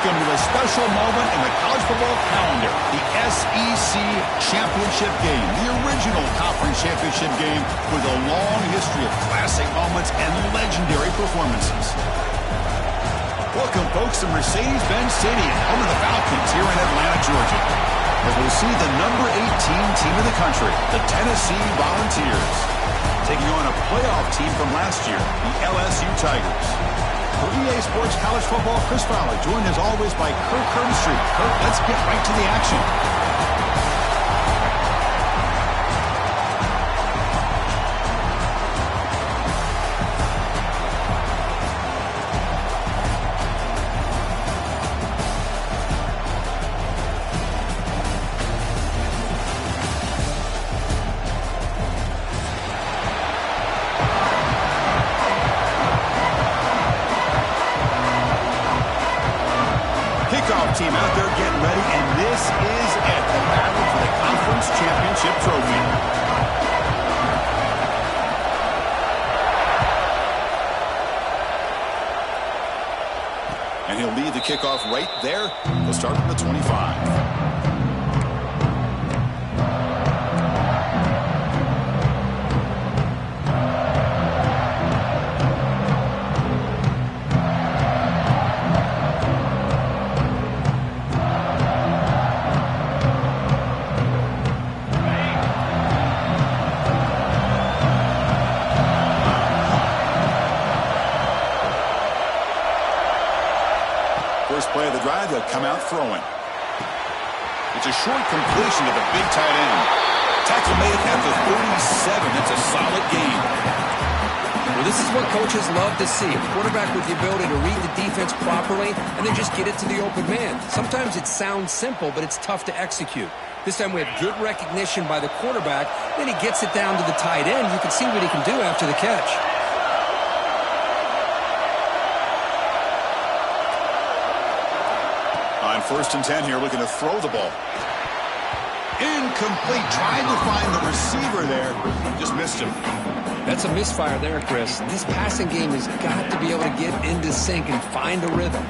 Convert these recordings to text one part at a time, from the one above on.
Welcome to a special moment in the college football calendar, the SEC Championship game, the original conference championship game with a long history of classic moments and legendary performances. Welcome, folks, to Mercedes-Benz Stadium, home of the Falcons here in Atlanta, Georgia, as we'll see the number 18 team in the country, the Tennessee Volunteers, taking on a playoff team from last year, the LSU Tigers. For EA Sports College Football, Chris Fowler, joined as always by Kirk Herbstreit. Kirk, let's get right to the action. Team out there getting ready, and this is it, the battle for the conference championship trophy. And he'll lead the kickoff right there. He'll start from the 25. First play of the drive, they'll come out throwing. It's a short completion to the big tight end. Tackle made at the 37. It's a solid gain. Well, this is what coaches love to see. A quarterback with the ability to read the defense properly and then just get it to the open man. Sometimes it sounds simple, but it's tough to execute. This time we have good recognition by the quarterback. Then he gets it down to the tight end. You can see what he can do after the catch. On 1st and 10 here, looking to throw the ball. Incomplete, trying to find the receiver there. Just missed him. That's a misfire there, Chris. This passing game has got to be able to get into sync and find a rhythm.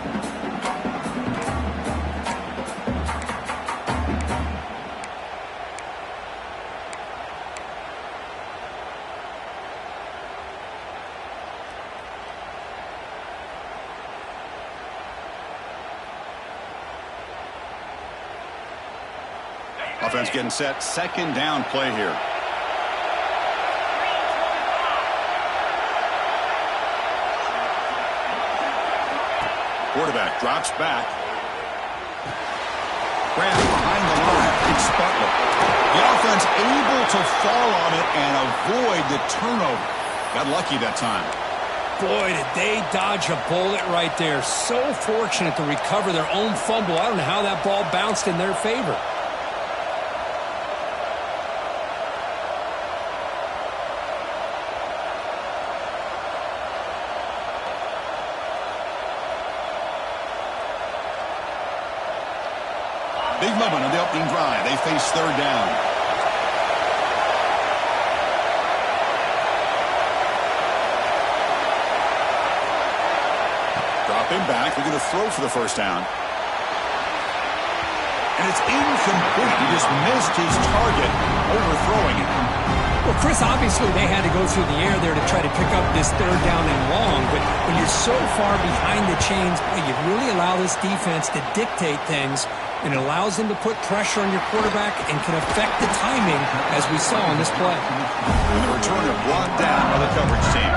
Offense getting set. 2nd down play here. Quarterback drops back. Grant behind the line. It's Butler. The offense able to fall on it and avoid the turnover. Got lucky that time. Boy, did they dodge a bullet right there. So fortunate to recover their own fumble. I don't know how that ball bounced in their favor. Big moment on the opening drive. They face 3rd down. Dropping back. We're going to throw for the 1st down. And it's incomplete. He just missed his target, overthrowing it. Well, Chris, obviously they had to go through the air there to try to pick up this 3rd down and long, but when you're so far behind the chains, you really allow this defense to dictate things, and it allows them to put pressure on your quarterback and can affect the timing, as we saw on this play. And the returner blocked down by the coverage team.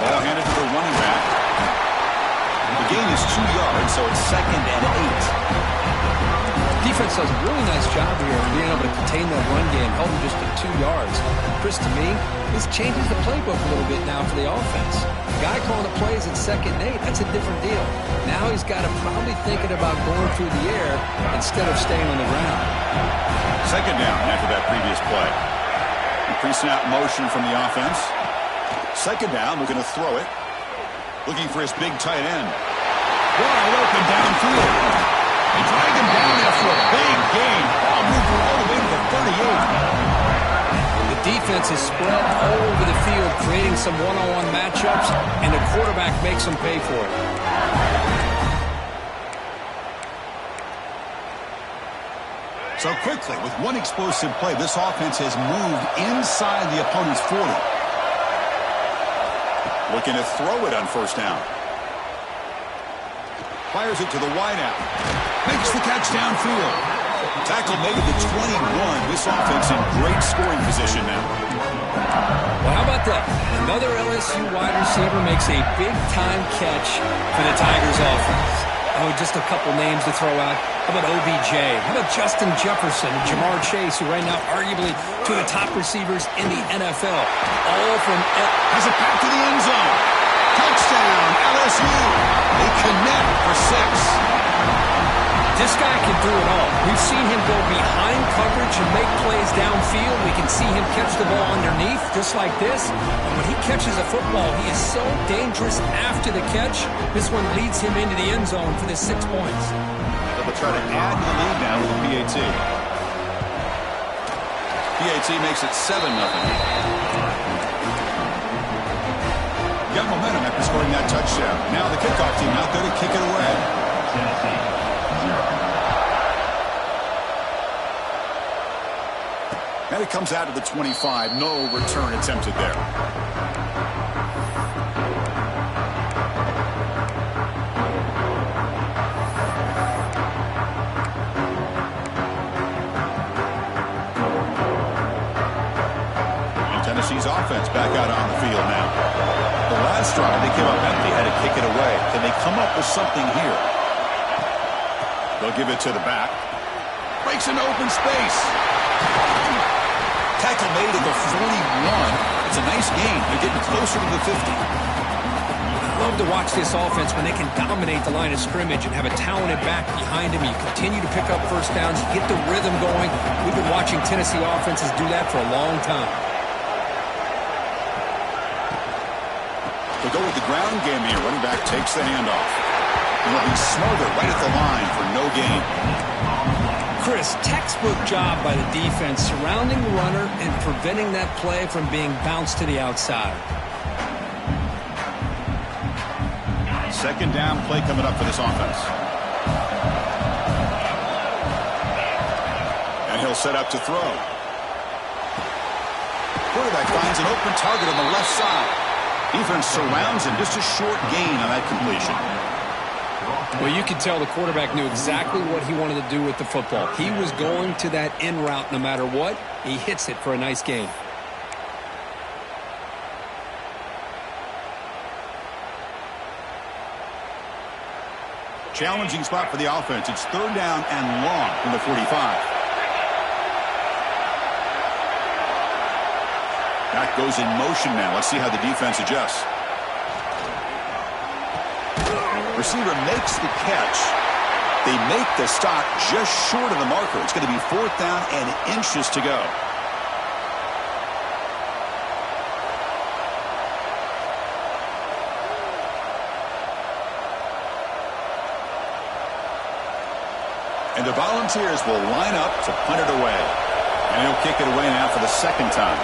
Ball handed to the running back. The gain is 2 yards, so it's 2nd and 8. Defense does a really nice job here of being able to contain that run game, held them just to 2 yards. Chris, to me, this changes the playbook a little bit now for the offense. The guy calling the plays at 2nd and 8, that's a different deal. Now he's got to probably thinking about going through the air instead of staying on the ground. 2nd down after that previous play. Pre-snap motion from the offense. 2nd down, we're going to throw it. Looking for his big tight end. Wide open downfield. They drag him down after a big gain. Ball moving all the way to the 38. The defense is spread all over the field, creating some one-on-one matchups, and the quarterback makes them pay for it. So quickly, with one explosive play, this offense has moved inside the opponent's 40. Looking to throw it on first down. Fires it to the wideout. Makes the catch downfield. Tackle made at the 21. This offense in great scoring position now. Well, how about that? Another LSU wide receiver makes a big-time catch for the Tigers offense. Oh, just a couple names to throw out. How about OBJ? How about Justin Jefferson and Jamar Chase, who right now arguably two of the top receivers in the NFL. All from... Has it back to the end zone. Touchdown, LSU. They connect for 6. This guy can do it all. We've seen him go behind coverage and make plays downfield. We can see him catch the ball underneath, just like this. And when he catches a football, he is so dangerous after the catch. This one leads him into the end zone for the 6 points. They'll try to add to the lead now with a PAT. PAT makes it 7-0. Got momentum after scoring that touchdown. Now the kickoff team out there to kick it away. And it comes out of the 25. No return attempted there. And Tennessee's offense back out on the field now. The last drive, they came up empty, had to kick it away. Can they come up with something here? They'll give it to the back. Breaks an open space. Tackle made at the 41. It's a nice gain. They're getting closer to the 50. I love to watch this offense when they can dominate the line of scrimmage and have a talented back behind him. You continue to pick up first downs, you get the rhythm going. We've been watching Tennessee offenses do that for a long time. They go with the ground game here. Running back takes the handoff. And they'll be smothered right at the line for no gain. Chris, textbook job by the defense surrounding the runner and preventing that play from being bounced to the outside. Second down play coming up for this offense. And he'll set up to throw. Quarterback finds an open target on the left side. Defense surrounds him. Just a short gain on that completion. Well, you could tell the quarterback knew exactly what he wanted to do with the football. He was going to that in route no matter what. He hits it for a nice gain. Challenging spot for the offense. It's third down and long from the 45. That goes in motion now. Let's see how the defense adjusts. Receiver makes the catch. They make the stop just short of the marker. It's going to be fourth down and inches to go. And the Volunteers will line up to punt it away. And he'll kick it away now for the second time.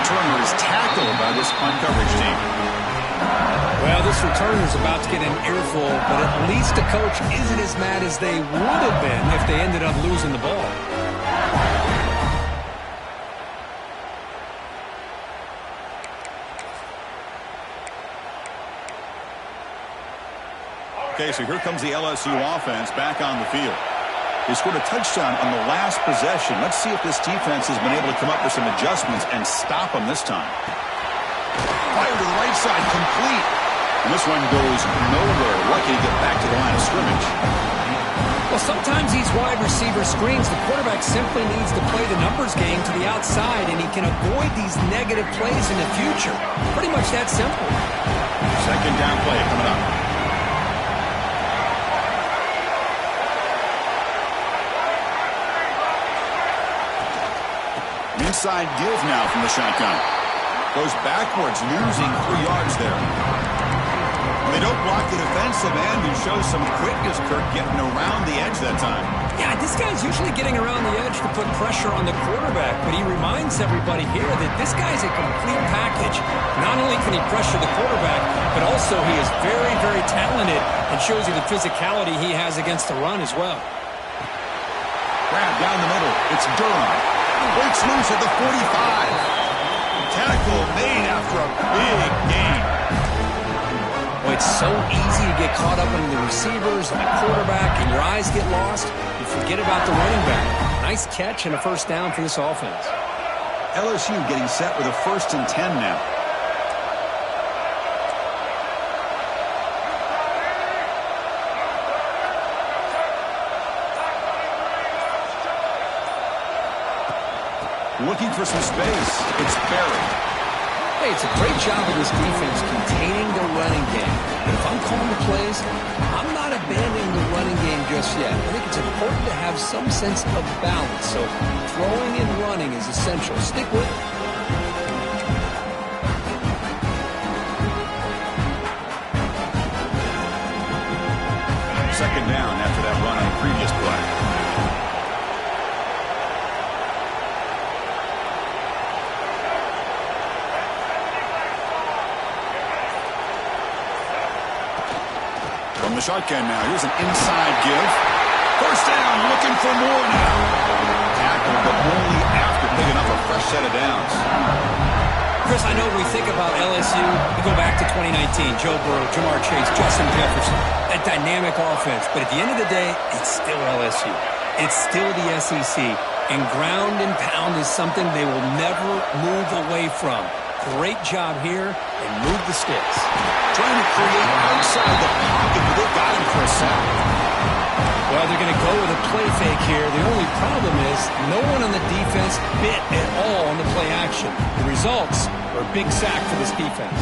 Returner is tackled by this punt coverage team. Well, this returner is about to get an earful, but at least the coach isn't as mad as they would have been if they ended up losing the ball. Okay, so here comes the LSU offense back on the field. They scored a touchdown on the last possession. Let's see if this defense has been able to come up with some adjustments and stop them this time. Fire to the right side, complete. And this one goes nowhere. Lucky to get back to the line of scrimmage. Well, sometimes these wide receiver screens, the quarterback simply needs to play the numbers game to the outside, and he can avoid these negative plays in the future. Pretty much that simple. Second down play coming up. inside give now from the shotgun. Goes backwards, losing 3 yards there. They don't block the defensive end and show some quickness, Kirk, getting around the edge that time. Yeah, this guy's usually getting around the edge to put pressure on the quarterback, but he reminds everybody here that this guy's a complete package. Not only can he pressure the quarterback, but also he is very, very talented and shows you the physicality he has against the run as well. Grab down the middle. It's Durham. Breaks loose at the 45. Tackle made after a big gain. Well, it's so easy to get caught up in the receivers and the quarterback, and your eyes get lost. You forget about the running back. Nice catch and a first down for this offense. LSU getting set with a 1st and 10 now. Looking for some space. It's Barry. Hey, it's a great job of this defense containing the running game. But if I'm calling the plays, I'm not abandoning the running game just yet. I think it's important to have some sense of balance. So throwing and running is essential. Stick with it. Second down after that run on the previous play. From the shotgun now. Here's an inside give. First down, looking for more now. Tackle, but only after picking up a fresh set of downs. Chris, I know when we think about LSU, we go back to 2019, Joe Burrow, Jamar Chase, Justin Jefferson, that dynamic offense. But at the end of the day, it's still LSU. It's still the SEC. And ground and pound is something they will never move away from. Great job here, and move the sticks. Trying to create outside the pocket, but they got him for a sack. Well, they're going to go with a play fake here. The only problem is no one on the defense bit at all on the play action. The results are a big sack for this defense.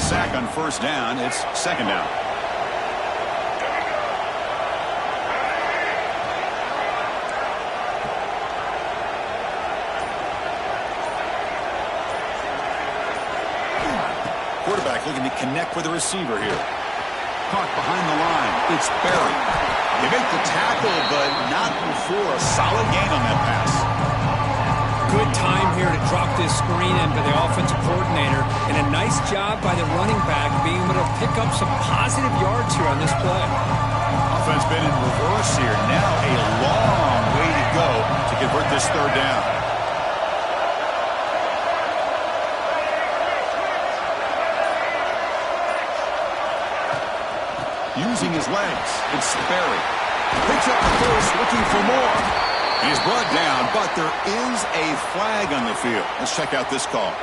Sack on first down. It's second down. Quarterback looking to connect with the receiver here. Caught behind the line. It's Barry. They make the tackle, but not before a solid gain on that pass. Good time here to drop this screen in by the offensive coordinator, and a nice job by the running back being able to pick up some positive yards here on this play. Offense been in reverse here. Now a long way to go to convert this third down. Using his legs, it's Sperry. Picks up the first, looking for more. He's brought down, but there is a flag on the field. Let's check out this call.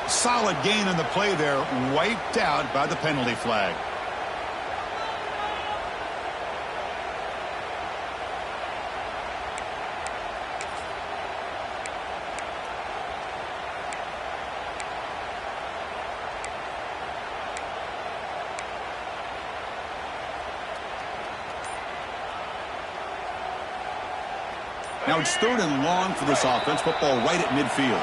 Solid gain on the play there, wiped out by the penalty flag. Now it's third and long for this offense. Football right at midfield.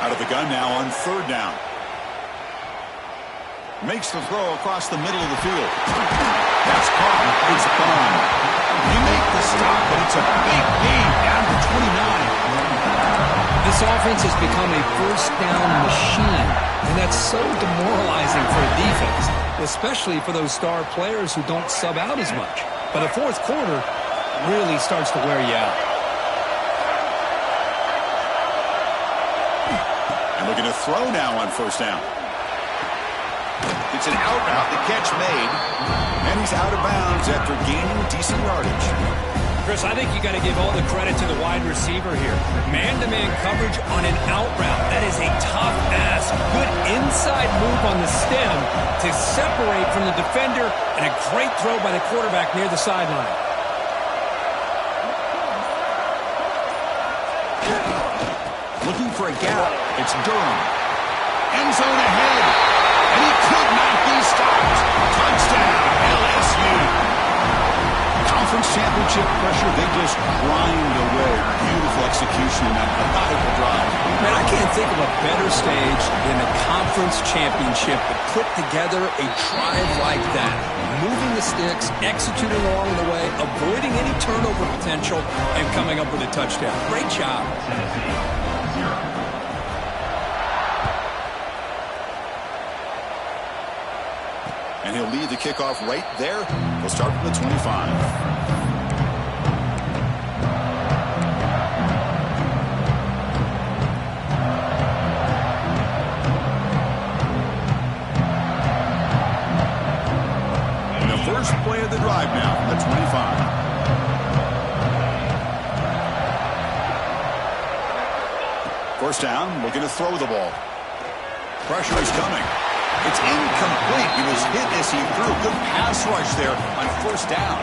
Out of the gun now on third down. Makes the throw across the middle of the field. That's caught. It's gone. He make the stop, but it's a big gain down to 29. This offense has become a first down machine, and that's so demoralizing for a defense, especially for those star players who don't sub out as much. But the fourth quarter really starts to wear you out. And looking to throw now on first down. It's an out route. The catch made. And he's out of bounds after gaining decent yardage. Chris, I think you got to give all the credit to the wide receiver here. Man-to-man coverage on an out route. That is a tough ask. Good inside move on the stem to separate from the defender, and a great throw by the quarterback near the sideline. Looking for a gap. It's Durham. End zone ahead. And he could not be stopped. Touchdown, LSU. Conference championship pressure, they just grind away. Beautiful execution in that methodical drive. Man, I can't think of a better stage than the conference championship to put together a drive like that. Moving the sticks, executing along the way, avoiding any turnover potential, and coming up with a touchdown. Great job. And he'll lead the kickoff right there. He'll start from the 25. First play of the drive now from the 25. First down, looking to throw the ball. Pressure is coming. It's incomplete. He was hit as he threw. Good pass rush there on first down.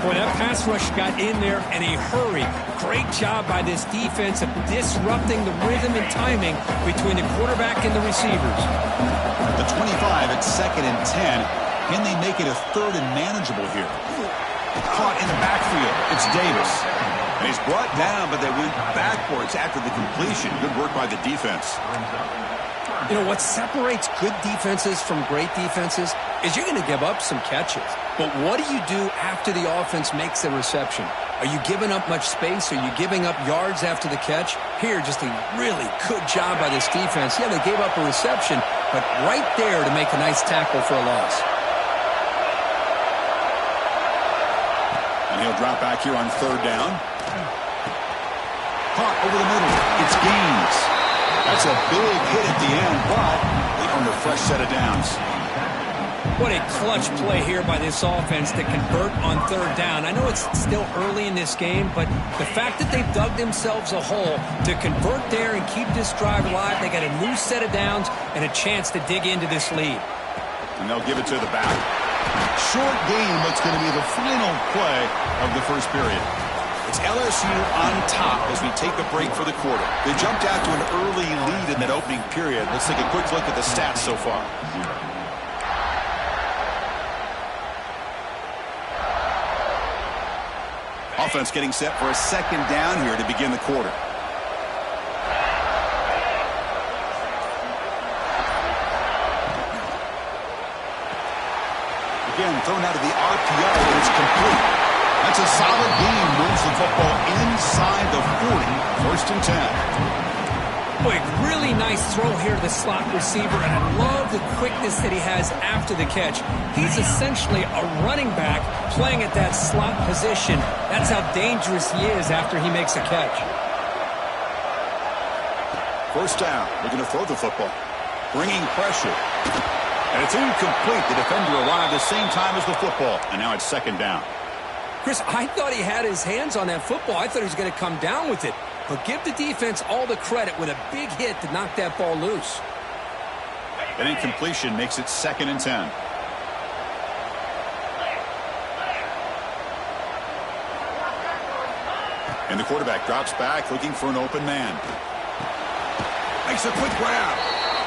Boy, that pass rush got in there in a hurry. Great job by this defense of disrupting the rhythm and timing between the quarterback and the receivers. The 25 at 2nd and 10. Can they make it a third and manageable here? Caught in the backfield. It's Davis. And he's brought down, but they went backwards after the completion. Good work by the defense. You know, what separates good defenses from great defenses is you're going to give up some catches. But what do you do after the offense makes a reception? Are you giving up much space? Are you giving up yards after the catch? Here, just a really good job by this defense. Yeah, they gave up a reception, but right there to make a nice tackle for a loss. And he'll drop back here on third down. Caught over the middle. It's Gaines. That's a big hit at the end, but they earned a fresh set of downs. What a clutch play here by this offense to convert on third down. I know it's still early in this game, but the fact that they've dug themselves a hole to convert there and keep this drive alive, they got a new set of downs and a chance to dig into this lead. And they'll give it to the back. Short game, what's going to be the final play of the first period. It's LSU on top as we take a break for the quarter. They jumped out to an early lead in that opening period. Let's take a quick look at the stats so far. Offense getting set for a second down here to begin the quarter. Again, thrown out of the RPO, and it's complete. That's a solid game. Moves the football inside the 40. First and 10. Boy, really nice throw here to the slot receiver, and I love the quickness that he has after the catch. He's essentially a running back playing at that slot position. That's how dangerous he is after he makes a catch. First down. Looking to throw the football. Bringing pressure. And it's incomplete. The defender arrived the same time as the football. And now it's second down. Chris, I thought he had his hands on that football. I thought he was going to come down with it. But give the defense all the credit with a big hit to knock that ball loose. An incompletion makes it second and 10. And the quarterback drops back looking for an open man. Makes a quick grab.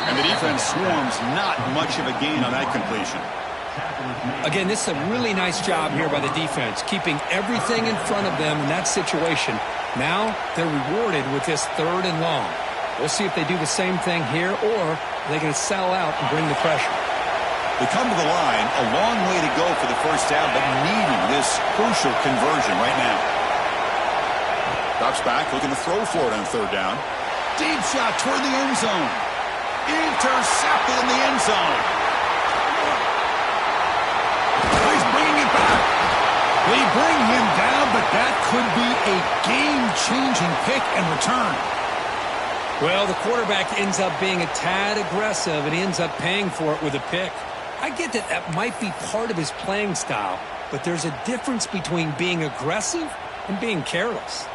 And the defense swarms. Not much of a gain on that completion. Again, this is a really nice job here by the defense, keeping everything in front of them in that situation. Now they're rewarded with this third and long. We'll see if they do the same thing here, or they're going to sell out and bring the pressure. They come to the line, a long way to go for the first down, but needing this crucial conversion right now. Drops back, looking to throw for it on third down. Deep shot toward the end zone. Intercepted in the end zone. He's bringing it back. They bring him down, but that could be a game-changing pick and return. Well, the quarterback ends up being a tad aggressive, and he ends up paying for it with a pick. I get that that might be part of his playing style, but there's a difference between being aggressive and being careless.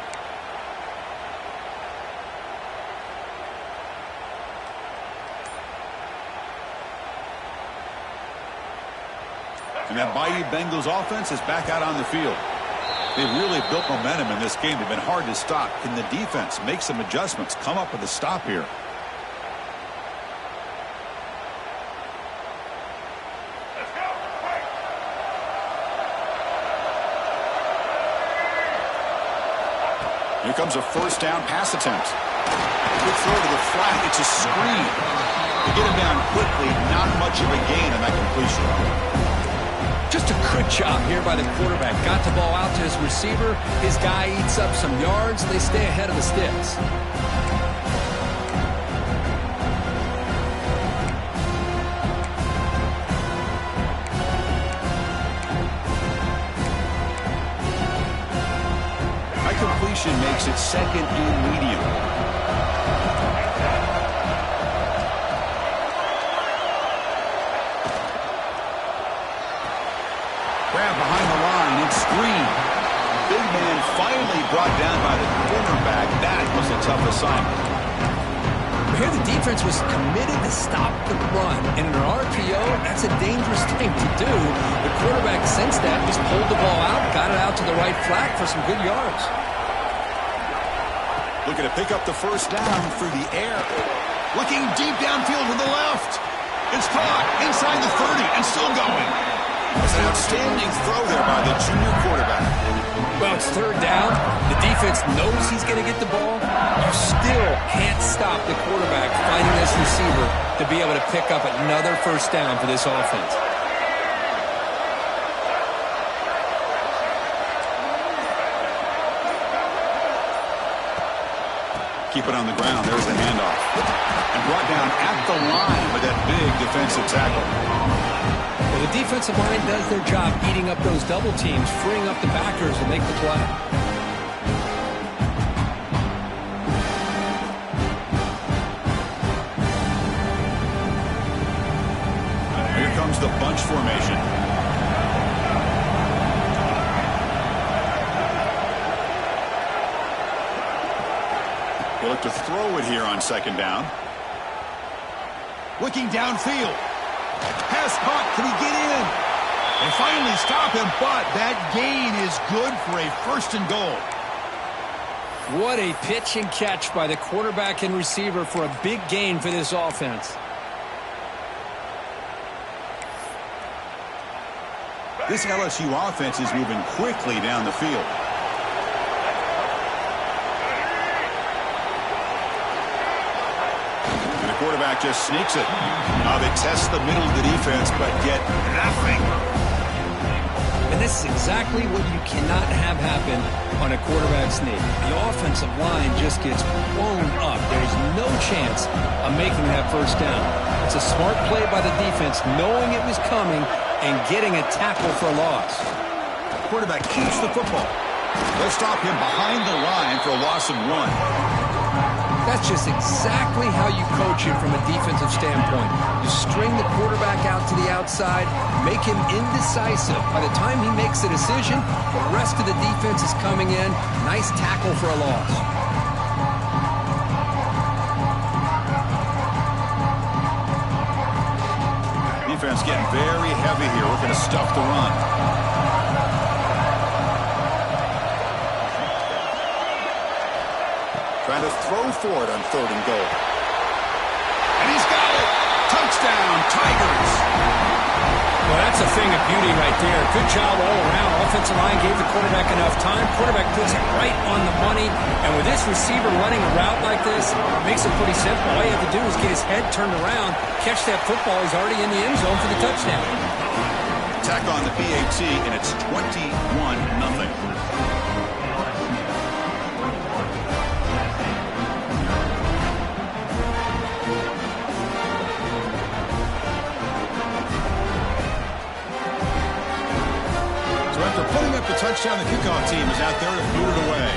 And that Bayou Bengals offense is back out on the field. They've really built momentum in this game. They've been hard to stop. Can the defense make some adjustments, come up with a stop here? Here comes a first down pass attempt. Good throw to the flat. It's a screen. To get him down quickly, not much of a gain on that completion. Just a good job here by the quarterback. Got the ball out to his receiver. His guy eats up some yards. They stay ahead of the sticks. High completion makes it second and medium. Grab behind the line and screen. Big man finally brought down by the cornerback. That was a tough assignment. Here the defense was committed to stop the run. And in an RPO, that's a dangerous thing to do. The quarterback sensed that, just pulled the ball out, got it out to the right flat for some good yards. Looking to pick up the first down through the air. Looking deep downfield to the left. It's caught inside the 30 and still going. It's an outstanding throw there by the junior quarterback. Well, it's third down. The defense knows he's going to get the ball. You still can't stop the quarterback finding this receiver to be able to pick up another first down for this offense. Keep it on the ground. There's the handoff. And brought down at the line with that big defensive tackle. Well, the defensive line does their job eating up those double teams, freeing up the backers to make the play. Here comes the bunch formation. They look to throw it here on second down. Looking downfield. Pass caught. Can he get in? They finally stop him, but that gain is good for a first and goal. What a pitch and catch by the quarterback and receiver for a big gain for this offense. This LSU offense is moving quickly down the field. Quarterback just sneaks it. They test the middle of the defense, but get nothing. And this is exactly what you cannot have happen on a quarterback sneak. The offensive line just gets blown up. There's no chance of making that first down. It's a smart play by the defense, knowing it was coming and getting a tackle for a loss. Quarterback keeps the football. They'll stop him behind the line for a loss of 1. That's just exactly how you coach it from a defensive standpoint. You string the quarterback out to the outside, make him indecisive. By the time he makes the decision, the rest of the defense is coming in. Nice tackle for a loss. Defense getting very heavy here, looking to stuff the run. Trying to throw for it on third and goal. And he's got it. Touchdown, Tigers. Well, that's a thing of beauty right there. Good job all around. Offensive line gave the quarterback enough time. Quarterback puts it right on the money. And with this receiver running a route like this, it makes it pretty simple. All you have to do is get his head turned around, catch that football. He's already in the end zone for the touchdown. Tack on the PAT, and it's 21-0. After putting up the touchdown, the kickoff team is out there to boot it away.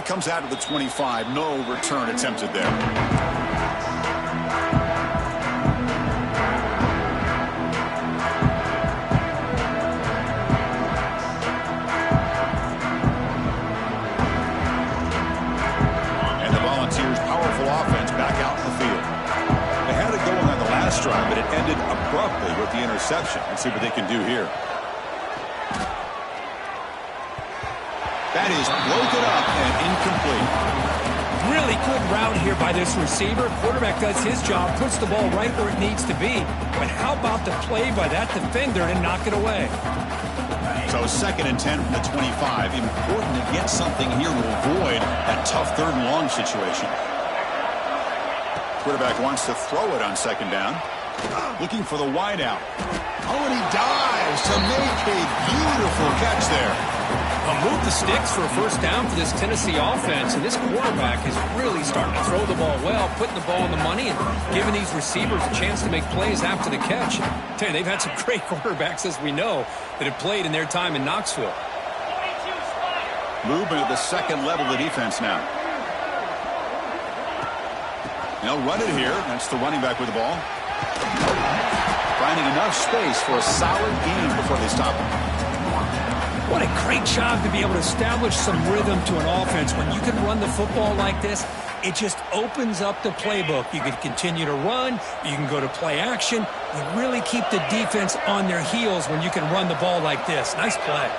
comes out of the 25. No return attempted there. And the Volunteers' powerful offense back out in the field. They had it going on the last drive, but it ended abruptly with the interception. Let's see what they can do here. That is broken up and incomplete. Really good route here by this receiver. Quarterback does his job, puts the ball right where it needs to be. But how about the play by that defender to knock it away? So 2nd and 10 from the 25. Important to get something here to avoid that tough 3rd and long situation. Quarterback wants to throw it on 2nd down. Looking for the wide out. Oh, and he dives to make a beautiful catch there. Move the sticks for a 1st down for this Tennessee offense, and this quarterback is really starting to throw the ball well, putting the ball on the money and giving these receivers a chance to make plays after the catch. I tell you, they've had some great quarterbacks, as we know, that have played in their time in Knoxville. Movement at the 2nd level of the defense now. They'll run it here. That's the running back with the ball. Finding enough space for a solid gain before they stop him. What a great job to be able to establish some rhythm to an offense. When you can run the football like this, it just opens up the playbook. You can continue to run. You can go to play action. You really keep the defense on their heels when you can run the ball like this. Nice play.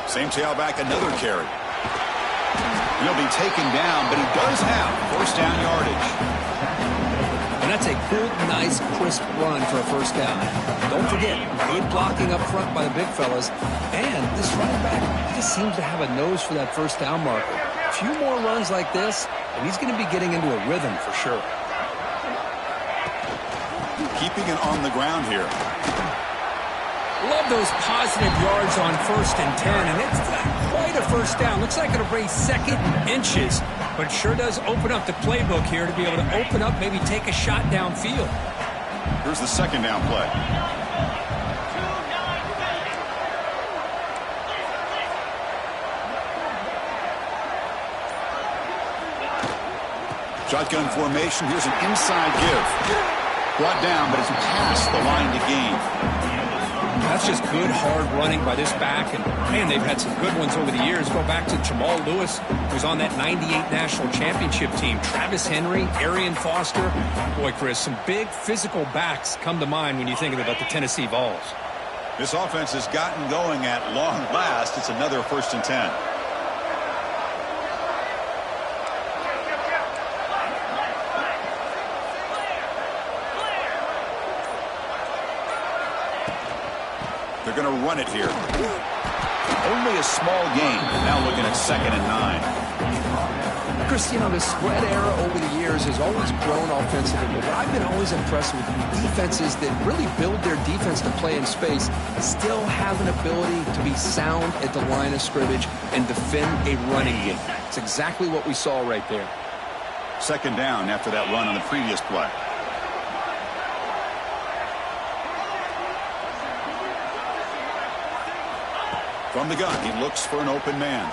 Same tailback, another carry. He'll be taken down, but he does have 1st down yardage. And that's a good, nice, crisp run for a 1st down. Don't forget, good blocking up front by the big fellas. And this running back just seems to have a nose for that 1st down marker. A few more runs like this, and he's going to be getting into a rhythm for sure. Keeping it on the ground here. Love those positive yards on 1st and 10, and it's not quite a 1st down. Looks like it'll raise 2nd inches, but it sure does open up the playbook here to be able to open up, maybe take a shot downfield. Here's the 2nd down play. Shotgun formation. Here's an inside give. Brought down, but it's past the line to gain. That's just good, hard running by this back. And, man, they've had some good ones over the years. Go back to Jamal Lewis, who's on that 98 National Championship team. Travis Henry, Arian Foster. Boy, Chris, some big physical backs come to mind when you think about the Tennessee Vols. This offense has gotten going at long last. It's another 1st and 10. They're going to run it here. Only a small gain. Now looking at 2nd and 9. Chris, you know, the spread era over the years has always grown offensively, but what I've been always impressed with defenses that really build their defense to play in space still have an ability to be sound at the line of scrimmage and defend a running game. It's exactly what we saw right there. 2nd down after that run on the previous play. From the gun, he looks for an open man.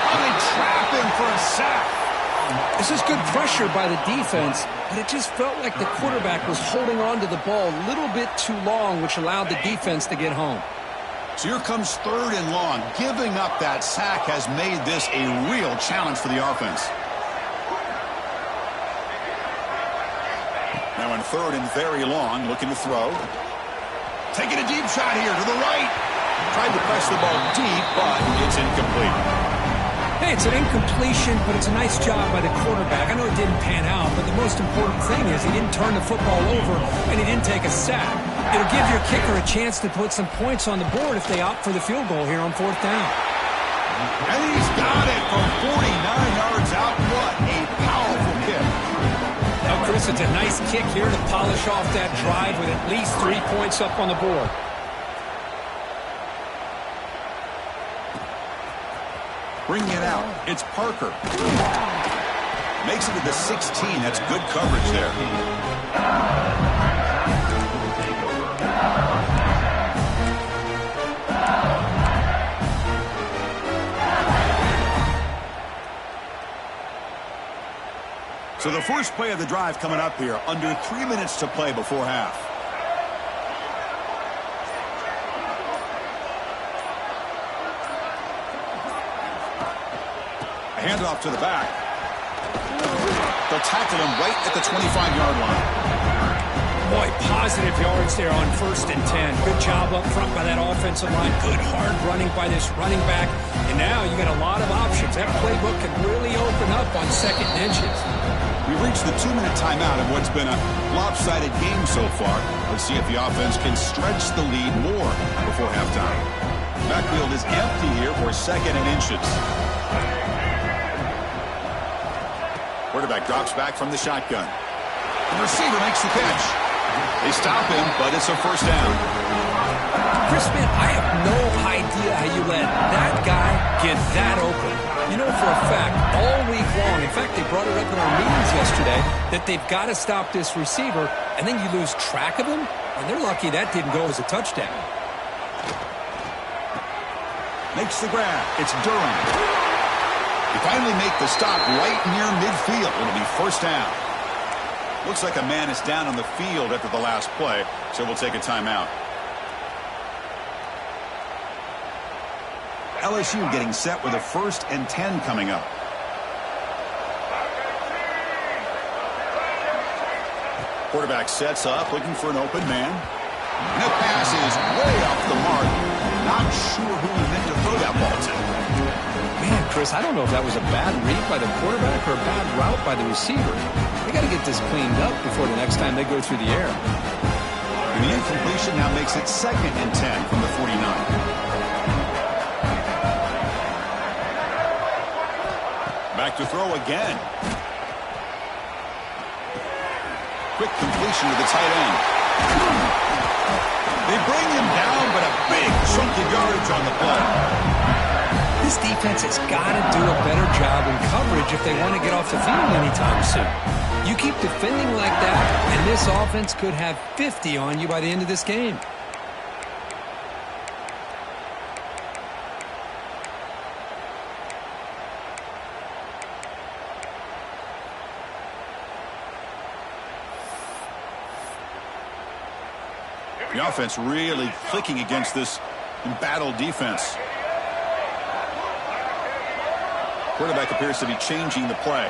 Oh, they trap him for a sack. This is good pressure by the defense, but it just felt like the quarterback was holding on to the ball a little bit too long, which allowed the defense to get home. So here comes 3rd and long. Giving up that sack has made this a real challenge for the offense. Now in 3rd and very long, looking to throw. Taking a deep shot here to the right. Tried to press the ball deep, but it's incomplete. Hey, it's an incompletion, but it's a nice job by the quarterback. I know it didn't pan out, but the most important thing is he didn't turn the football over and he didn't take a sack. It'll give your kicker a chance to put some points on the board if they opt for the field goal here on 4th down. And he's got it from 49 yards out. What a powerful kick. Now, Chris, it's a nice kick here to polish off that drive with at least 3 points up on the board. Bringing it out, it's Parker. Makes it to the 16. That's good coverage there. So the first play of the drive coming up here, under 3 minutes to play before half. A handoff to the back. They'll tackle him right at the 25-yard line. Boy, positive yards there on 1st and 10. Good job up front by that offensive line. Good hard running by this running back. And now you got a lot of options. That playbook can really open up on 2nd and inches. We've reached the 2-minute timeout of what's been a lopsided game so far. Let's see if the offense can stretch the lead more before halftime. Backfield is empty here for 2nd and inches. Quarterback drops back from the shotgun. The receiver makes the catch. They stop him, but it's a 1st down. Chris, man, I have no idea how you let that guy get that open. You know for a fact, all week long, in fact, they brought it up in our meetings yesterday, that they've got to stop this receiver, and then you lose track of him, and they're lucky that didn't go as a touchdown. Makes the grab. It's Durham. They finally make the stop right near midfield. It'll be 1st down. Looks like a man is down on the field after the last play, so we'll take a timeout. LSU getting set with a 1st and 10 coming up. Quarterback sets up, looking for an open man. And the pass is way off the mark. Not sure who he meant to throw that ball to. Man, Chris, I don't know if that was a bad read by the quarterback or a bad route by the receiver. They got to get this cleaned up before the next time they go through the air. And the incompletion now makes it 2nd and 10 from the 49. Back to throw again. Quick completion to the tight end. They bring him down, but a big chunk of yardage on the play. This defense has got to do a better job in coverage if they want to get off the field anytime soon. You keep defending like that, and this offense could have 50 on you by the end of this game. The offense really clicking against this embattled defense. Quarterback appears to be changing the play.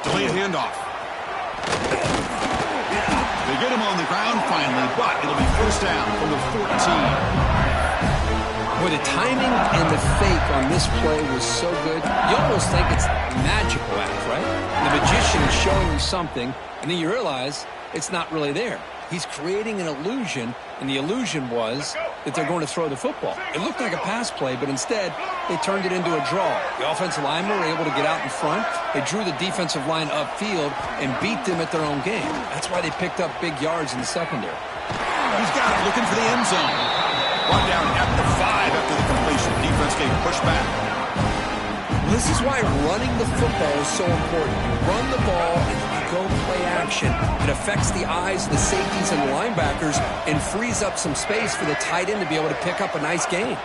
Delayed handoff. They get him on the ground finally, but it'll be 1st down from the 14. Boy, the timing and the fake on this play was so good. You almost think it's a magical act, right? The magician is showing you something, and then you realize it's not really there. He's creating an illusion, and the illusion was that they're going to throw the football. It looked like a pass play, but instead, they turned it into a draw. The offensive linemen were able to get out in front. They drew the defensive line upfield and beat them at their own game. That's why they picked up big yards in the secondary. He's got it, looking for the end zone. Brought down at the 5 after the completion. Defense getting pushed back. This is why running the football is so important. You run the ball and you go play action. It affects the eyes of the safeties and the linebackers and frees up some space for the tight end to be able to pick up a nice gain.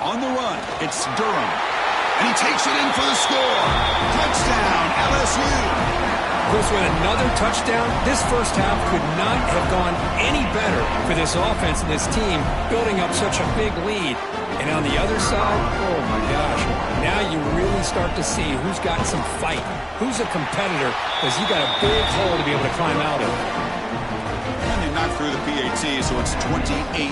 On the run, it's Durham. And he takes it in for the score. Touchdown, LSU. Chris, with another touchdown, this first half could not have gone any better for this offense and this team, building up such a big lead. And on the other side, oh my gosh, now you really start to see who's got some fight, who's a competitor, because you got a big hole to be able to climb out of. And they knocked through the PAT, so it's 28-3.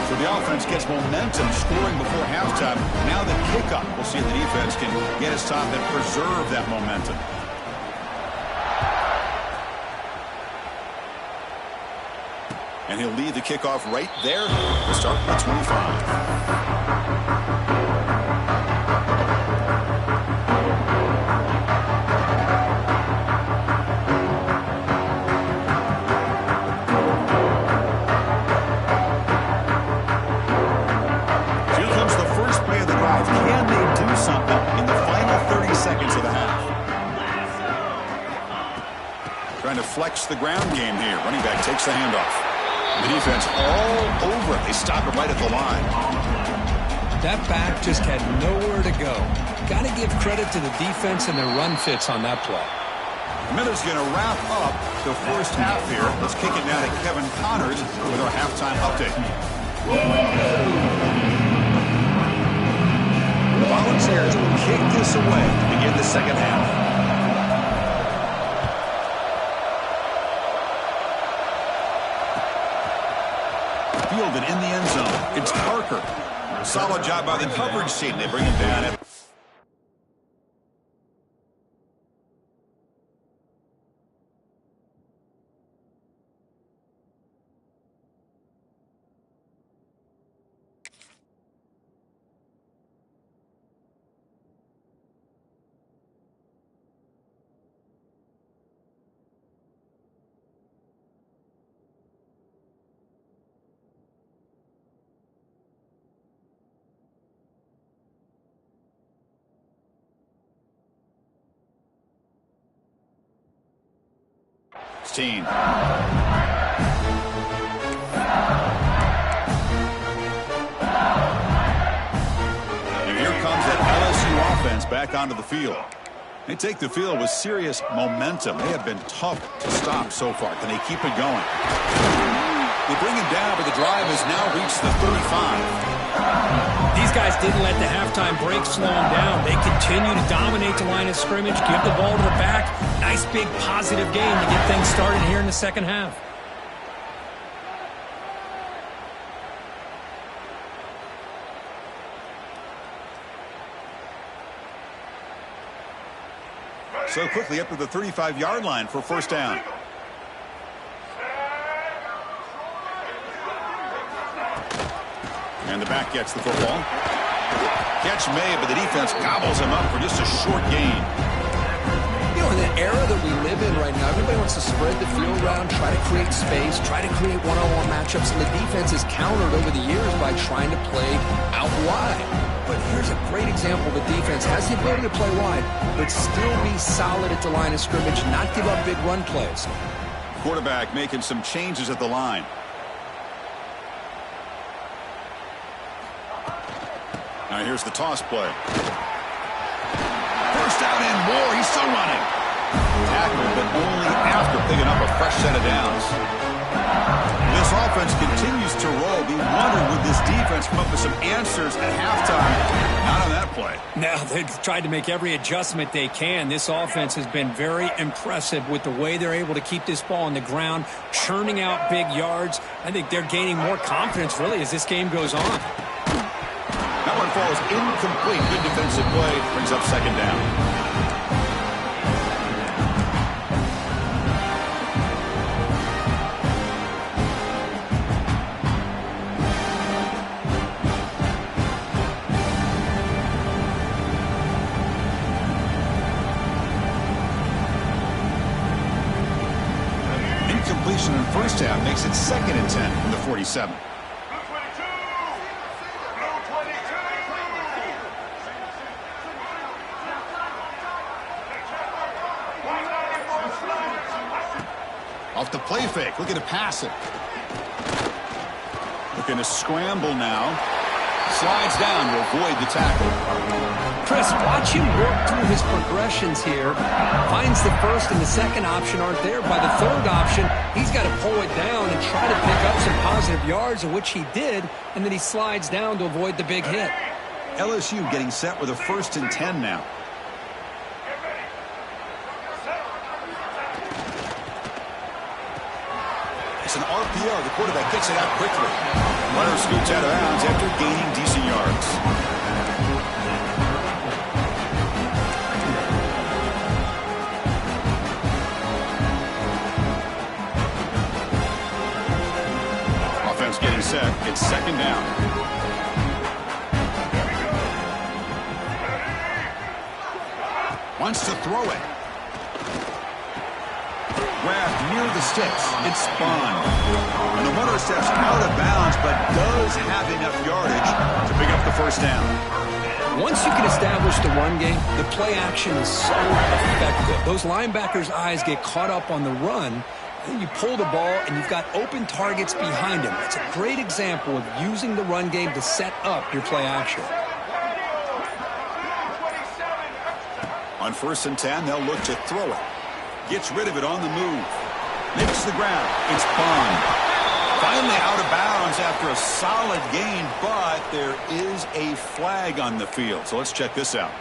So the offense gets momentum scoring before halftime. Now the kickoff. We'll see if the defense can get his top and preserve that momentum. And he'll lead the kickoff right there to start the 25. Can they do something in the final 30 seconds of the half? Trying to flex the ground game here. Running back takes the handoff. The defense all over it. They stop it right at the line. That back just had nowhere to go. Got to give credit to the defense and their run fits on that play. A minute's going to wrap up the first half here. Let's kick it now to Kevin Connors with our halftime update. The Volunteers will kick this away to begin the second half. Fielded in the end zone. It's Parker. Solid job by the coverage team. They bring him down at team. And here comes that LSU offense back onto the field. They take the field with serious momentum. They have been tough to stop so far. Can they keep it going? They bring him down, but the drive has now reached the 35. These guys didn't let the halftime break slow them down. They continue to dominate the line of scrimmage, give the ball to the back. Nice big positive game to get things started here in the second half. So quickly up to the 35-yard line for first down. And the back gets the football. Catch made, but the defense gobbles him up for just a short gain. You know, in the era that we live in right now, everybody wants to spread the field around, try to create space, try to create one-on-one matchups, and the defense has countered over the years by trying to play out wide. But here's a great example. The defense has the ability to play wide, but still be solid at the line of scrimmage, not give up big run plays. Quarterback making some changes at the line. Now here's the toss play. First down and more. He's still running. Tackled, but only after picking up a fresh set of downs. This offense continues to roll. We wonder, would this defense come up with some answers at halftime? Not on that play. Now, they've tried to make every adjustment they can. This offense has been very impressive with the way they're able to keep this ball on the ground, churning out big yards. I think they're gaining more confidence, really, as this game goes on. That one falls incomplete. Good defensive play. Brings up second down. Incompletion in the first half makes it 2nd and 10 from the 47. Off the play fake, looking to pass it. Looking to scramble now. Slides down to avoid the tackle. Chris, watch him work through his progressions here. Finds the first and the second option aren't there. By the third option, he's got to pull it down and try to pick up some positive yards, of which he did, and then he slides down to avoid the big hit. LSU getting set with a 1st and 10 now. It's an RPO. The quarterback gets it out quickly. Runner scoots out of bounds after gaining decent yards. Offense getting set. It's 2nd down. Wants to throw it. Grabbed near the sticks. It's spun. And the runner steps out of bounds, but does have enough yardage to pick up the first down. Once you can establish the run game, the play action is so effective. Those linebackers' eyes get caught up on the run, And you pull the ball, and you've got open targets behind him. It's a great example of using the run game to set up your play action. On 1st and 10, they'll look to throw it. Gets rid of it on the move. Makes the ground. It's Bond. Finally out of bounds after a solid gain, but there is a flag on the field. So let's check this out.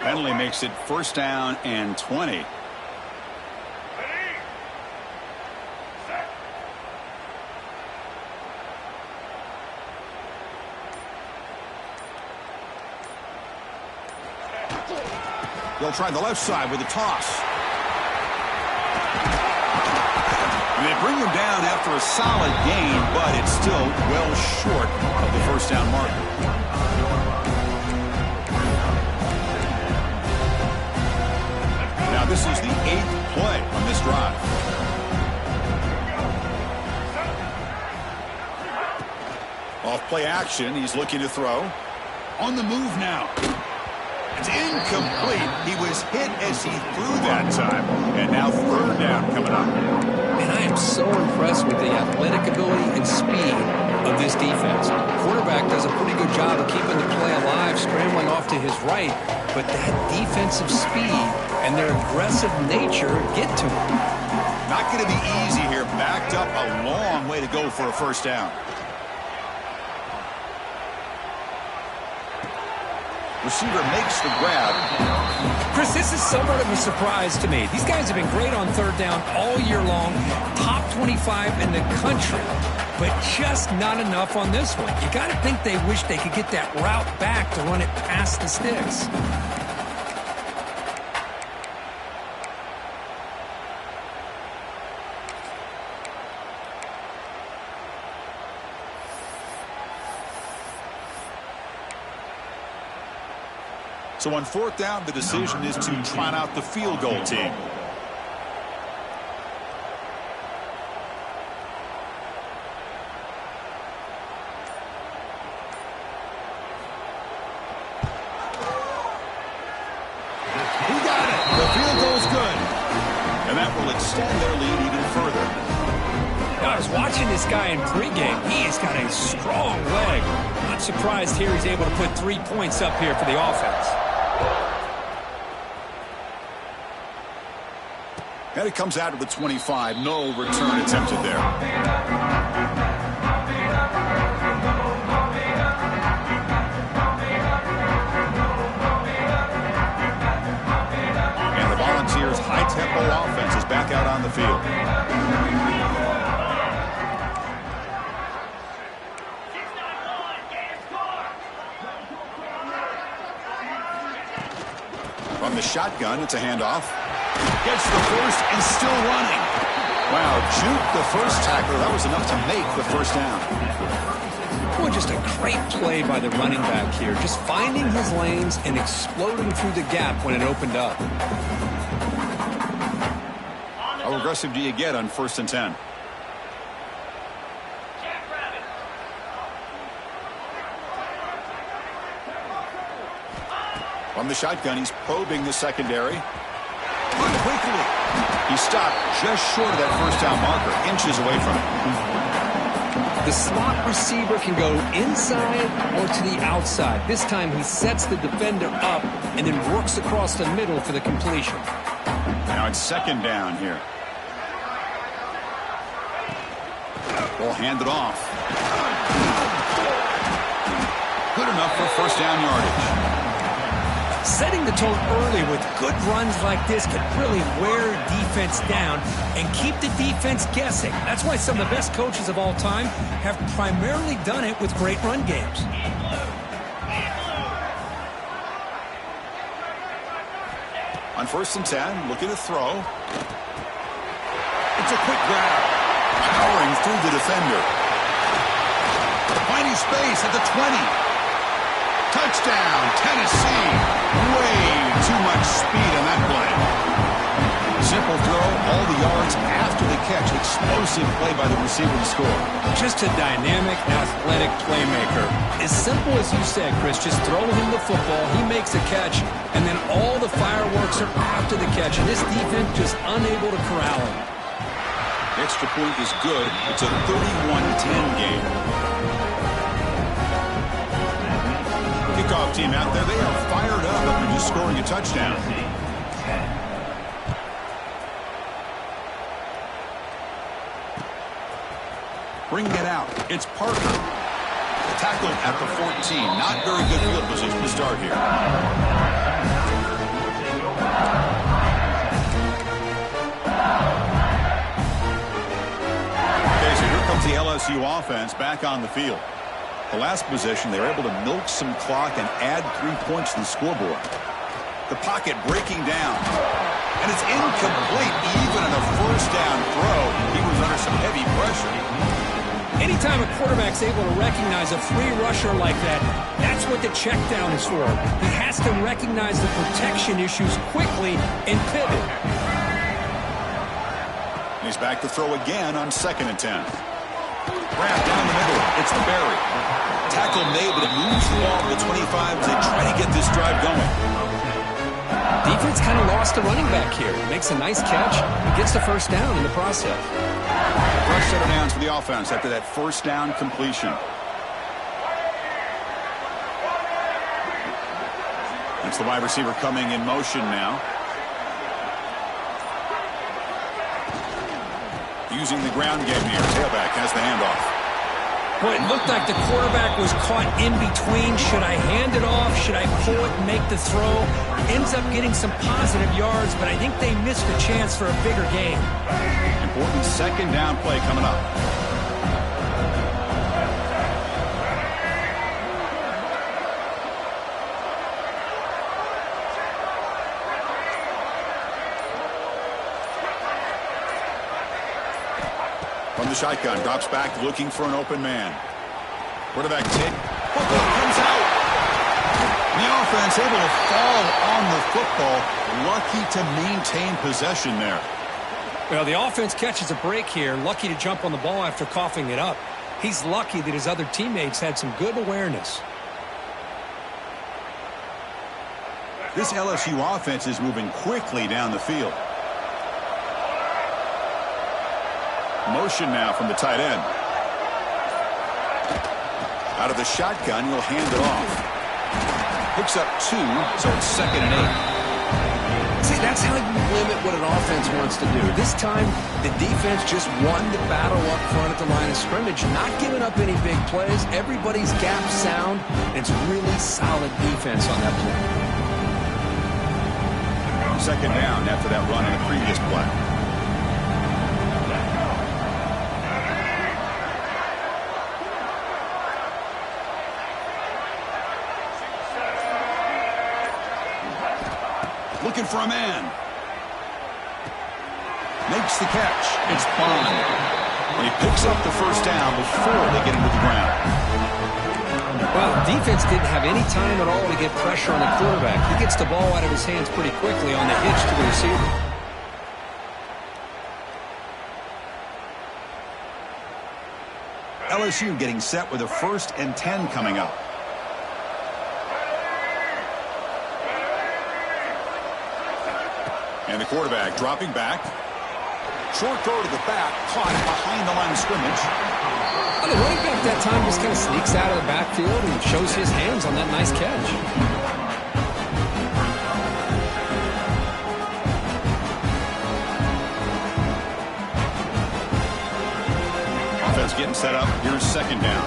Penalty makes it 1st down and 20. They'll try the left side with a toss. And they bring him down after a solid gain, but it's still well short of the 1st down marker. Now this is the 8th play on this drive. Off play action, he's looking to throw. On the move now. It's incomplete. He was hit as he threw that time. And now 3rd down coming up. And I am so impressed with the athletic ability and speed of this defense. The quarterback does a pretty good job of keeping the play alive, scrambling off to his right. But that defensive speed and their aggressive nature get to him. Not going to be easy here. Backed up a long way to go for a 1st down. Receiver makes the grab. Chris, this is somewhat of a surprise to me. These guys have been great on 3rd down all year long. Top 25 in the country. But just not enough on this one. You got to think they wish they could get that route back to run it past the sticks. So on 4th down, the decision is to trot out the field goal team. He got it. The field goal's good. And that will extend their lead even further. I was watching this guy in pregame. He has got a strong leg. Not surprised here he's able to put 3 points up here for the offense. And it comes out of the 25. No return attempted there. And the Volunteers' high-tempo offense is back out on the field. From the shotgun, it's a handoff. Gets the first and still running. Wow, juke the first tackler. That was enough to make the 1st down. Well, just a great play by the running back here. Just finding his lanes and exploding through the gap when it opened up. How aggressive do you get on 1st and 10? From the shotgun, he's probing the secondary. Quickly. He stopped just short of that 1st down marker, inches away from it. The slot receiver can go inside or to the outside. This time he sets the defender up and then works across the middle for the completion. Now it's 2nd down here. Ball handed off. Good enough for 1st down yardage. Setting the tone early with good runs like this can really wear defense down and keep the defense guessing. That's why some of the best coaches of all time have primarily done it with great run games. On 1st and 10, looking to throw. It's a quick grab. Powering through the defender. Finding space at the 20. Touchdown, Tennessee. Way too much speed on that play. Powerful throw, all the yards after the catch. Explosive play by the receiver to score. Just a dynamic, athletic playmaker. As simple as you said, Chris, just throw him the football, he makes a catch, and then all the fireworks are after the catch, and this defense just unable to corral him. Extra point is good. It's a 31-10 game. Kickoff team out there. They are fired up after just scoring a touchdown. Bringing it out. It's Parker. Tackled at the 14. Not very good field position to start here. Okay, so here comes the LSU offense back on the field. The last possession, they were able to milk some clock and add 3 points to the scoreboard. The pocket breaking down. And it's incomplete even on a first down throw. He was under some heavy pressure. Anytime a quarterback's able to recognize a free rusher like that, that's what the check down is for. He has to recognize the protection issues quickly and pivot. He's back to throw again on 2nd and 10. Wrap down the middle. It's the Berry. Tackle made, but it moves the ball to the 25 as they try to get this drive going. Defense kind of lost a running back here. Makes a nice catch and gets the first down in the process. Rush set downs for the offense after that first down completion. It's the wide receiver coming in motion now. Using the ground game here. Tailback has the handoff. Boy, it looked like the quarterback was caught in between. Should I hand it off? Should I pull it and make the throw? Ends up getting some positive yards, but I think they missed a chance for a bigger gain. Important 2nd down play coming up. From the shotgun, drops back, looking for an open man. Quarterback take. Football comes out. The offense able to fall on the football. Lucky to maintain possession there. Well, the offense catches a break here. Lucky to jump on the ball after coughing it up. He's lucky that his other teammates had some good awareness. This LSU offense is moving quickly down the field. Motion now from the tight end. Out of the shotgun, he'll hand it off. Picks up 2, so it's 2nd and 8. See, that's how you limit what an offense wants to do. This time, the defense just won the battle up front at the line of scrimmage, not giving up any big plays. Everybody's gap sound. It's really solid defense on that play. 2nd down after that run on the previous play. Looking for a man. Makes the catch. It's Bond. And he picks up the first down before they get into the ground. Well, the defense didn't have any time at all to get pressure on the quarterback. He gets the ball out of his hands pretty quickly on the hitch to the receiver. LSU getting set with a 1st and 10 coming up. And the quarterback dropping back. Short throw to the back, caught behind the line of scrimmage. Well, the running back that time just kind of sneaks out of the backfield and shows his hands on that nice catch. Offense getting set up. Here's 2nd down.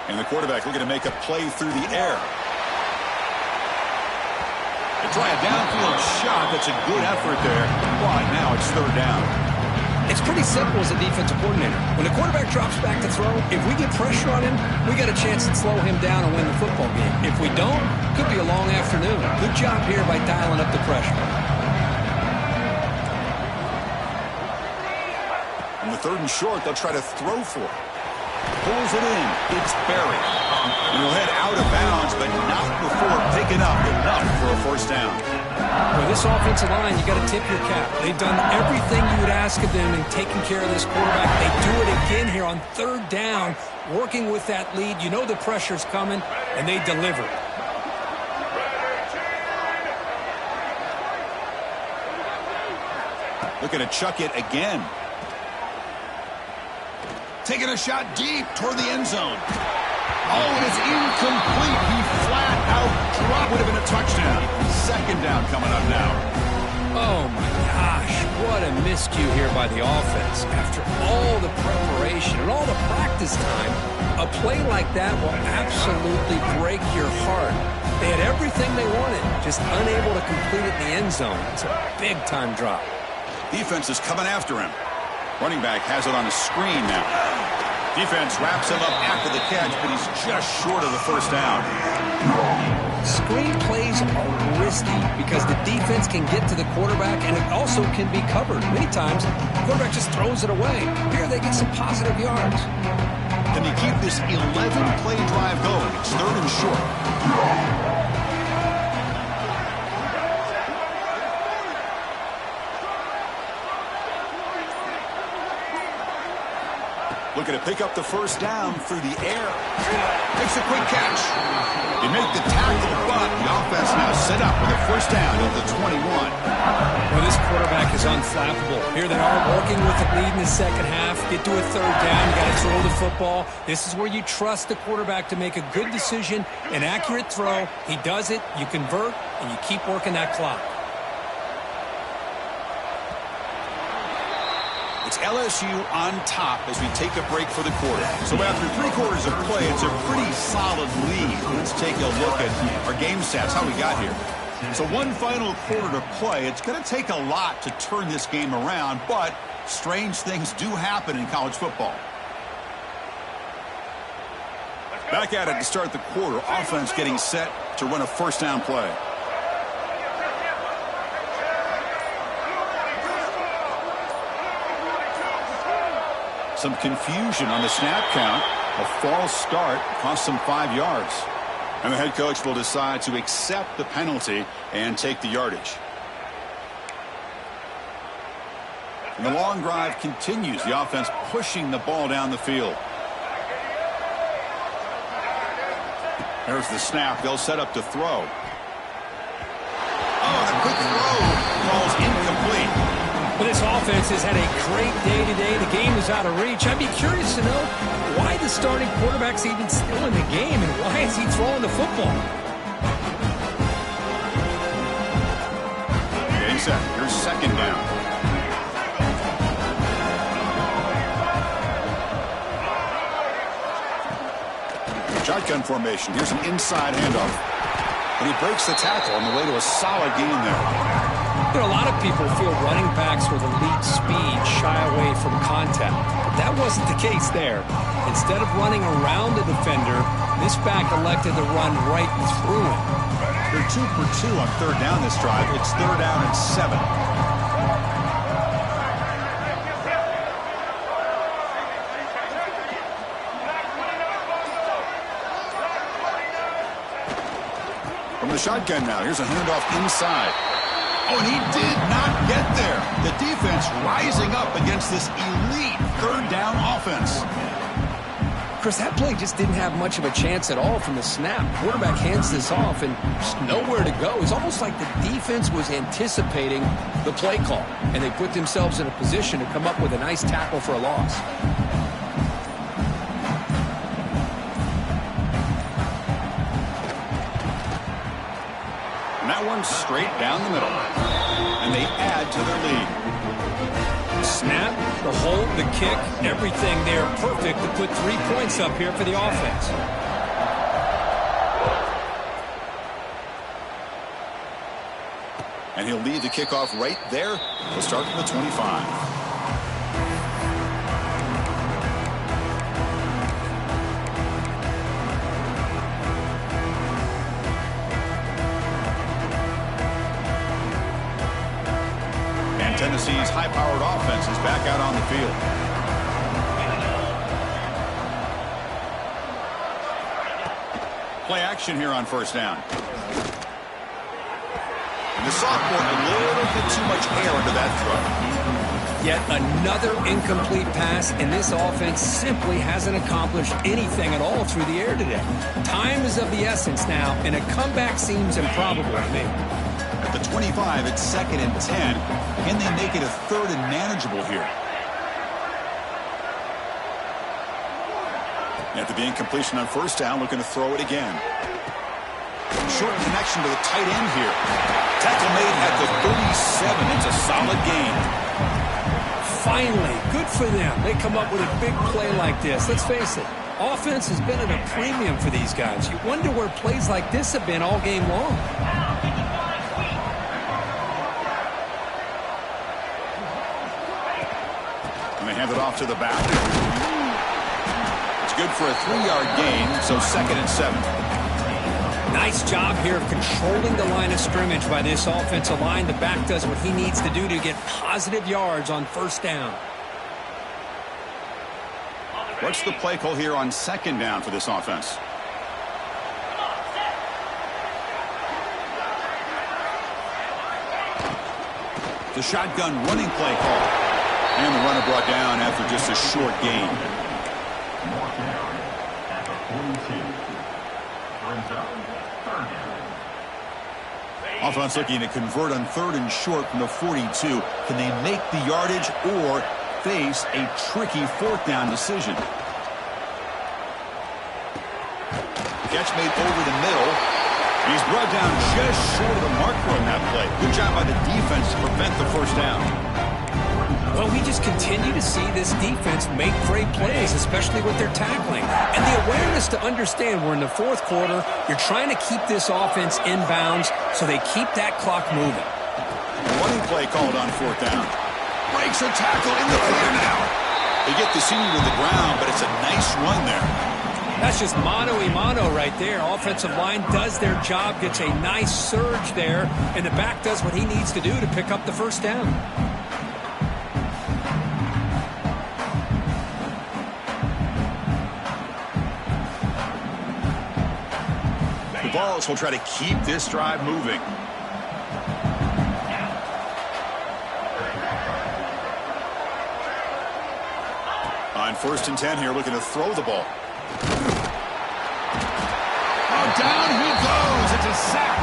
And the quarterback looking to make a play through the air. They try a downfield shot. That's a good effort there. But now it's 3rd down. It's pretty simple as a defensive coordinator. When the quarterback drops back to throw, if we get pressure on him, we got a chance to slow him down and win the football game. If we don't, could be a long afternoon. Good job here by dialing up the pressure. the 3rd and short, they'll try to throw for it. Pulls it in. It's buried. And he'll head out of bounds, but not before picking up enough for a 1st down. For this offensive line, you got to tip your cap. They've done everything you would ask of them in taking care of this quarterback. They do it again here on 3rd down, working with that lead. You know the pressure's coming, and they deliver. Looking to chuck it again. Taking a shot deep toward the end zone. Oh, and it's incomplete. He flat out dropped. Would have been a touchdown. 2nd down coming up now. Oh, my gosh. What a miscue here by the offense. After all the preparation and all the practice time, a play like that will absolutely break your heart. They had everything they wanted, just unable to complete it in the end zone. It's a big-time drop. Defense is coming after him. Running back has it on the screen now. Defense wraps him up after the catch, but he's just short of the 1st down. Screen plays are risky because the defense can get to the quarterback, and it also can be covered. Many times, the quarterback just throws it away. Here they get some positive yards. Can you keep this 11-play drive going? It's 3rd and short. Looking to pick up the 1st down through the air. Makes a quick catch. They make the tackle, but the offense now set up with a 1st down at the 21. Well, this quarterback is unflappable. Here they are working with the lead in the 2nd half. Get to a 3rd down. You got to throw the football. This is where you trust the quarterback to make a good decision, an accurate throw. He does it. You convert, and you keep working that clock. It's LSU on top as we take a break for the quarter. So after 3 quarters of play, it's a pretty solid lead. Let's take a look at our game stats, how we got here. So 1 final quarter to play. It's going to take a lot to turn this game around, but strange things do happen in college football. Back at it to start the quarter. Offense getting set to run a 1st down play. Some confusion on the snap count. A false start cost them 5 yards. And the head coach will decide to accept the penalty and take the yardage. And the long drive continues. The offense pushing the ball down the field. There's the snap. They'll set up to throw. Oh, the quick throw falls incomplete. Well, this offense has had a great day today. The game is out of reach. I'd be curious to know why the starting quarterback's even still in the game and why is he throwing the football? Getting set. Here's 2nd down. Shotgun formation. Here's an inside handoff. And he breaks the tackle on the way to a solid gain there. You know, a lot of people feel running backs with elite speed shy away from contact. But that wasn't the case there. Instead of running around the defender, this back elected to run right through him. They're 2 for 2 on 3rd down this drive. It's 3rd down and 7. From the shotgun now, here's a handoff inside. Oh, and he did not get there. The defense rising up against this elite 3rd down offense. Chris, that play just didn't have much of a chance at all from the snap. Quarterback hands this off and just nowhere to go. It's almost like the defense was anticipating the play call, and they put themselves in a position to come up with a nice tackle for a loss. And that one's straight down the middle. And they add to their lead. Snap, the hold, the kick, everything there perfect to put 3 points up here for the offense. And he'll lead the kickoff right there. We'll start from the 25. Tennessee's high-powered offense is back out on the field. Play action here on first down. And the sophomore, a little bit too much air into that throw. Yet another incomplete pass, and this offense simply hasn't accomplished anything at all through the air today. Time is of the essence now, and a comeback seems improbable to me. At the 25, it's 2nd and 10. Can they make it a 3rd and manageable here? After the incompletion on first down, looking to throw it again. Short connection to the tight end here. Tackle made at the 37. It's a solid gain. Finally, good for them. They come up with a big play like this. Let's face it, offense has been at a premium for these guys. You wonder where plays like this have been all game long. And they hand it off to the back. It's good for a 3-yard gain, so 2nd and 7. Nice job here of controlling the line of scrimmage by this offensive line. The back does what he needs to do to get positive yards on first down. What's the play call here on 2nd down for this offense? The shotgun running play call. And the runner brought down after just a short gain. Offense looking to convert on 3rd and short from the 42. Can they make the yardage or face a tricky 4th down decision? Catch made over the middle. And he's brought down just short of the marker on that play. Good job by the defense to prevent the first down. Well, we just continue to see this defense make great plays, especially with their tackling. And the awareness to understand we're in the 4th quarter, you're trying to keep this offense in bounds so they keep that clock moving. Running play called on 4th down. Breaks a tackle in the clear now. They get the senior to the ground, but it's a nice run there. That's just mano-a-mano right there. Offensive line does their job, gets a nice surge there, and the back does what he needs to do to pick up the first down. Balls will try to keep this drive moving. On 1st and 10 here, looking to throw the ball. Oh, down he goes. It's a sack.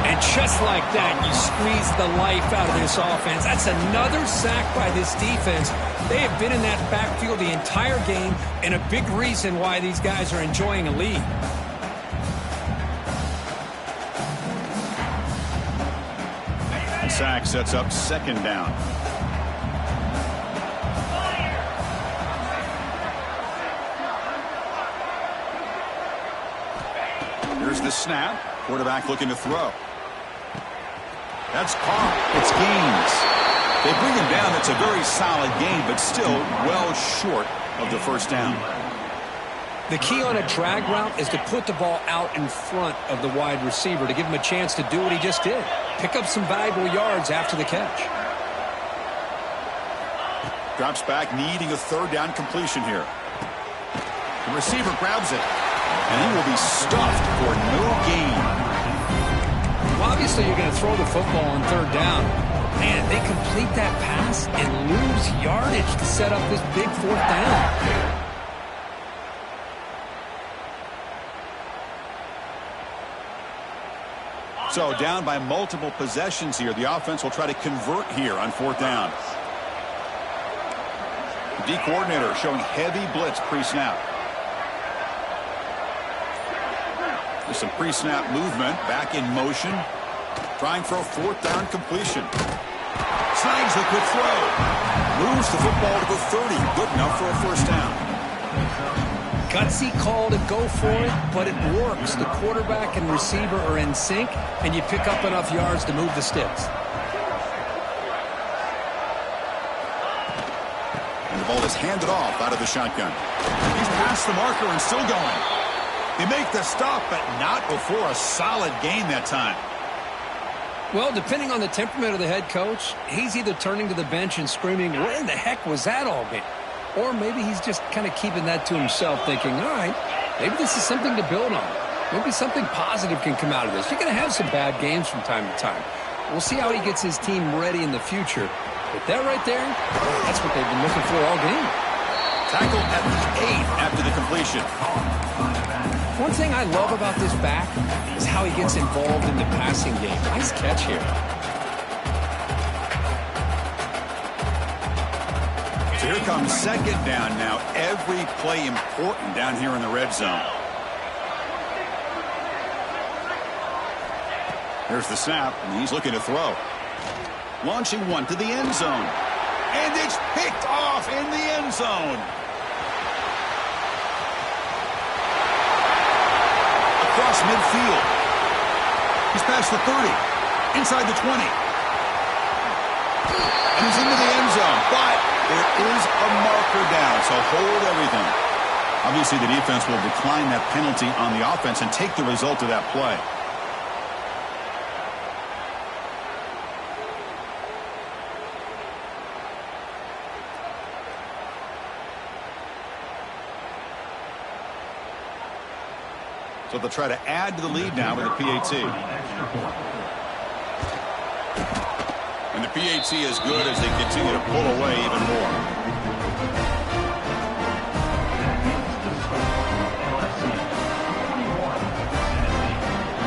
And just like that, you squeeze the life out of this offense. That's another sack by this defense. They have been in that backfield the entire game, and a big reason why these guys are enjoying a lead. Sack sets up 2nd down. Here's the snap. Quarterback looking to throw. That's caught. It's gains. They bring him down. It's a very solid gain, but still well short of the first down. The key on a drag route is to put the ball out in front of the wide receiver to give him a chance to do what he just did. Pick up some valuable yards after the catch. Drops back, needing a 3rd down completion here. The receiver grabs it, and he will be stuffed for no gain. Well, obviously, you're going to throw the football on 3rd down. Man, they complete that pass and lose yardage to set up this big 4th down. So down by multiple possessions here. The offense will try to convert here on 4th down. The D coordinator showing heavy blitz pre-snap. There's some pre-snap movement. Back in motion. Trying for a 4th down completion. Snags the quick throw. Moves the football to the 30. Good enough for a first down. Gutsy call to go for it, but it works. The quarterback and receiver are in sync, and you pick up enough yards to move the sticks. And the ball is handed off out of the shotgun. He's past the marker and still going. They make the stop, but not before a solid gain that time. Well, depending on the temperament of the head coach, he's either turning to the bench and screaming, where in the heck was that all game? Or maybe he's just kind of keeping that to himself, thinking, all right, maybe this is something to build on. Maybe something positive can come out of this. You're going to have some bad games from time to time. We'll see how he gets his team ready in the future. But that right there, that's what they've been looking for all game. Tackle at the 8 after the completion. One thing I love about this back is how he gets involved in the passing game. Nice catch here. So here comes second down now. Every play important down here in the red zone. Here's the snap, and he's looking to throw. Launching one to the end zone. And it's picked off in the end zone. Across midfield. He's past the 30. Inside the 20. And he's into the end zone. But there is a marker down, so hold everything. Obviously, the defense will decline that penalty on the offense and take the result of that play. So they'll try to add to the lead now with the PAT. And the PAT is good as they continue to pull away even more.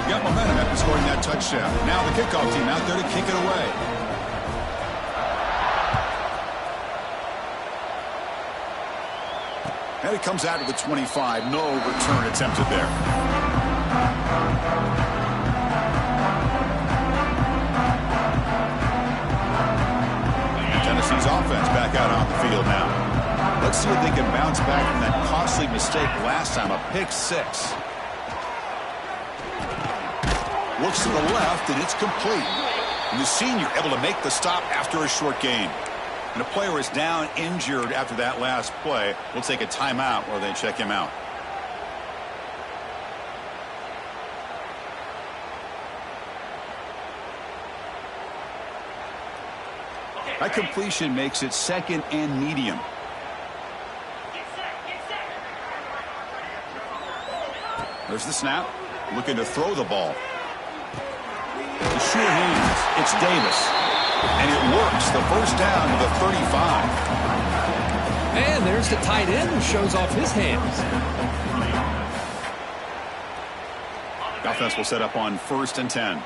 Got momentum after scoring that touchdown. Now the kickoff team out there to kick it away. And it comes out to the 25. No return attempted there. Tennessee's offense back out on the field now. Let's see if they can bounce back from that costly mistake last time, a pick 6. Looks to the left, and it's complete. And the senior able to make the stop after a short gain. And a player is down injured after that last play. We'll take a timeout while they check him out. That completion makes it second and medium. There's the snap. Looking to throw the ball. The sure hands. It's Davis. And it works. The first down to the 35. And there's the tight end who shows off his hands. The offense will set up on 1st and 10.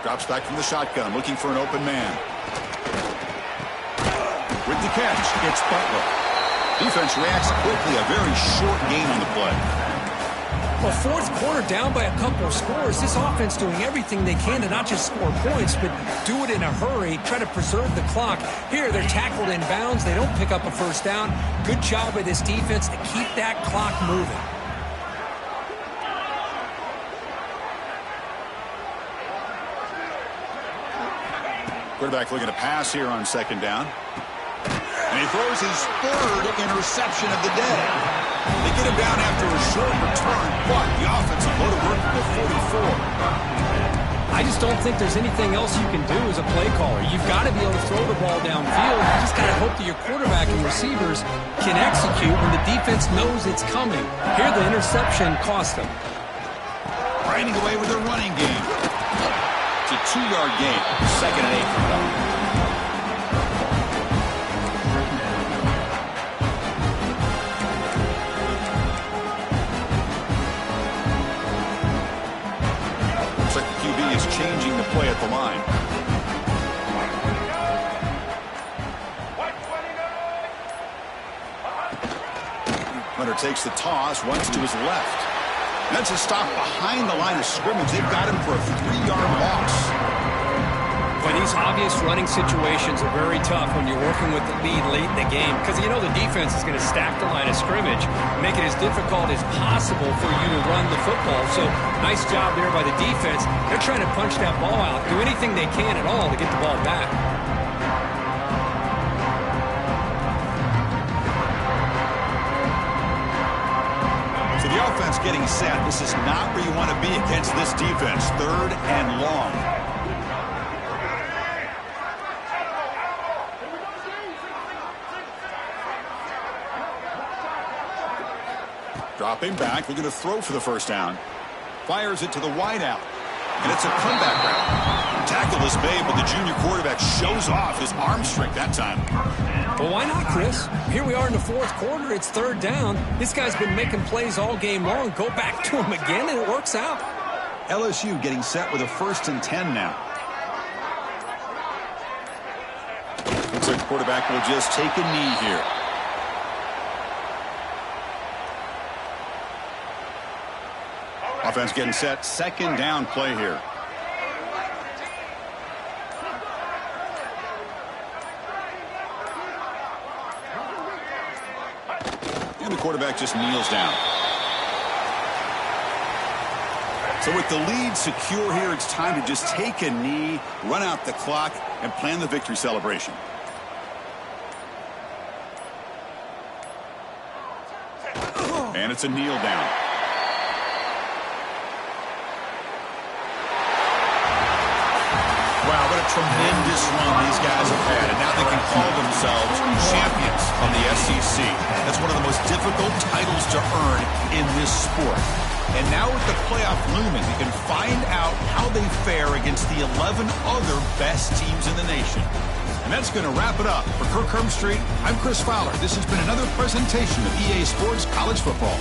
Drops back from the shotgun, looking for an open man. With the catch, it's Butler. Defense reacts quickly. A very short gain on the play. Well, fourth quarter down by a couple of scores. This offense doing everything they can to not just score points, but do it in a hurry, try to preserve the clock. Here, they're tackled in bounds. They don't pick up a first down. Good job by this defense to keep that clock moving. Quarterback looking to pass here on second down. And he throws his 3rd interception of the day. They get him down after a short return, but the offensive go to work at the 44. I just don't think there's anything else you can do as a play caller. You've got to be able to throw the ball downfield. You just got to hope that your quarterback and receivers can execute when the defense knows it's coming. Here, the interception cost them. Grinding away with their running game. It's a 2-yard gain. 2nd and 8 for them. Changing the play at the line. Hunter takes the toss, runs to his left. That's a stop behind the line of scrimmage. They've got him for a 3-yard loss. Well, these obvious running situations are very tough when you're working with the lead late in the game because you know the defense is going to stack the line of scrimmage, make it as difficult as possible for you to run the football. So nice job there by the defense. They're trying to punch that ball out, do anything they can at all to get the ball back. So the offense getting set. This is not where you want to be against this defense. 3rd and long. Dropping back, looking to throw for the first down. Fires it to the wideout. And it's a comeback route. Tackle is made, but the junior quarterback shows off his arm strength that time. Well, why not, Chris? Here we are in the fourth quarter. It's third down. This guy's been making plays all game long. Go back to him again, and it works out. LSU getting set with a 1st and 10 now. Looks like the quarterback will just take a knee here. Offense getting set. 2nd down play here. And the quarterback just kneels down. So with the lead secure here, it's time to just take a knee, run out the clock, and plan the victory celebration. And it's a kneel down. Wow, what a tremendous run these guys have had. And now they can call themselves champions of the SEC. That's one of the most difficult titles to earn in this sport. And now with the playoff looming, we can find out how they fare against the 11 other best teams in the nation. And that's going to wrap it up. For Kirk Street, I'm Chris Fowler. This has been another presentation of EA Sports College Football.